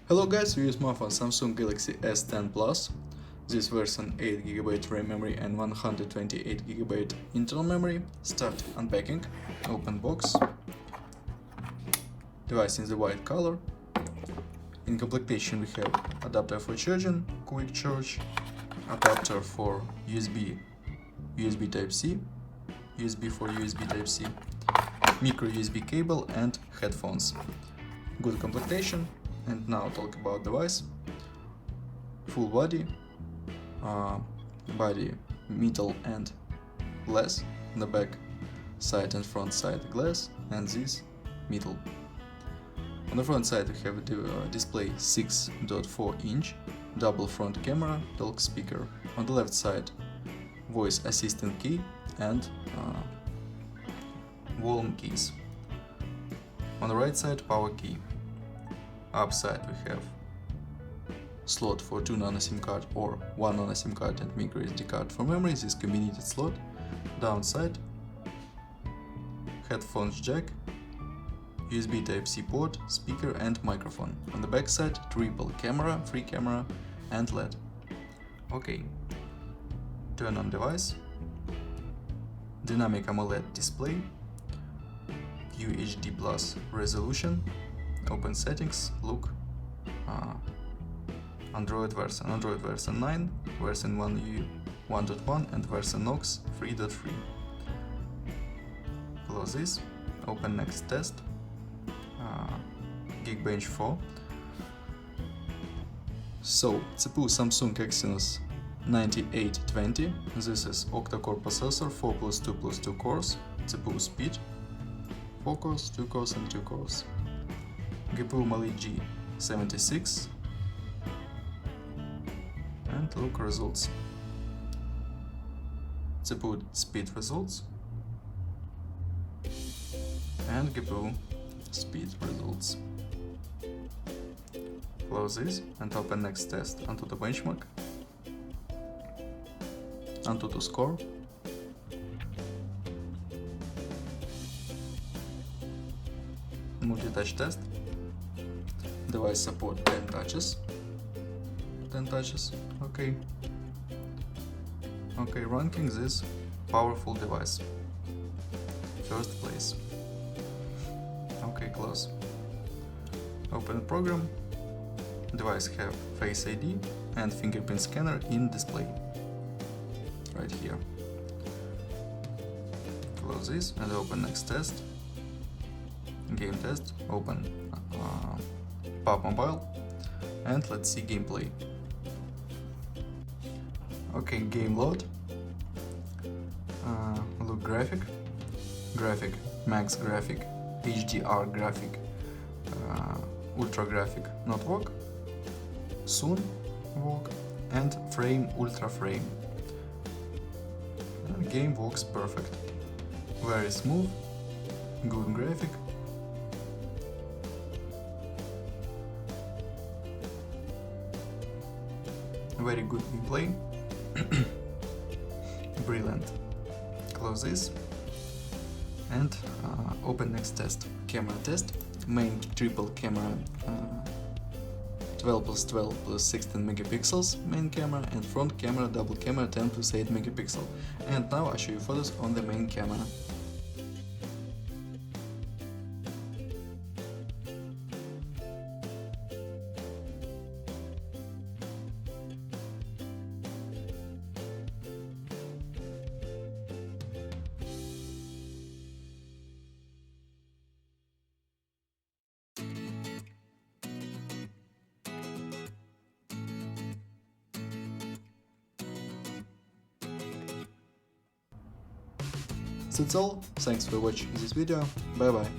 Hello guys, we use my phone Samsung Galaxy S10 Plus. This version 8GB RAM memory and 128GB internal memory. Start unpacking. Open box. Device in the white color. In complementation we have adapter for charging, quick charge, adapter for USB Type-C, USB for USB Type-C, micro USB cable and headphones. Good complementation. And now talk about device. Full body, metal and glass. On the back side and front side glass, and this metal. On the front side we have a display 6.4-inch, double front camera, talk speaker. On the left side voice assistant key and volume keys. On the right side power key. Upside we have slot for 2 nano SIM card or 1 nano SIM card and micro SD card for memory. This combined slot. Downside headphones jack, USB Type-C port, speaker and microphone. On the back side triple camera, free camera and LED. Okay, turn on device. Dynamic AMOLED display, UHD plus resolution. Open settings, look, Android version 9, version 1.1 and version Knox 3.3. Close this, open next test, Geekbench 4. So, CPU Samsung Exynos 9820, this is octa-core processor, 4+2+2 cores, CPU speed, 4 cores, 2 cores and 2 cores. GPU Mali G76, and look results. CPU speed results and GPU speed results. Close this and open next test. Antutu benchmark, Antutu score, multi-touch test. Device support 10 touches. Okay, ranking this powerful device first place. Okay, close. Open program. Device have Face ID and fingerprint scanner in display right here. Close this and open next test. Game test. Open PUBG Mobile and let's see gameplay. Okay, game load. Look, graphic, max graphic, HDR graphic, ultra graphic not work, soon work, and frame ultra frame. And game works perfect, very smooth, good graphic. Very good gameplay. Brilliant. Close this and open next test. Camera test. Main triple camera, 12+12+16 megapixels main camera, and front camera double camera 10+8 megapixel. And now I show you photos on the main camera. That's all. Thanks for watching this video. Bye bye.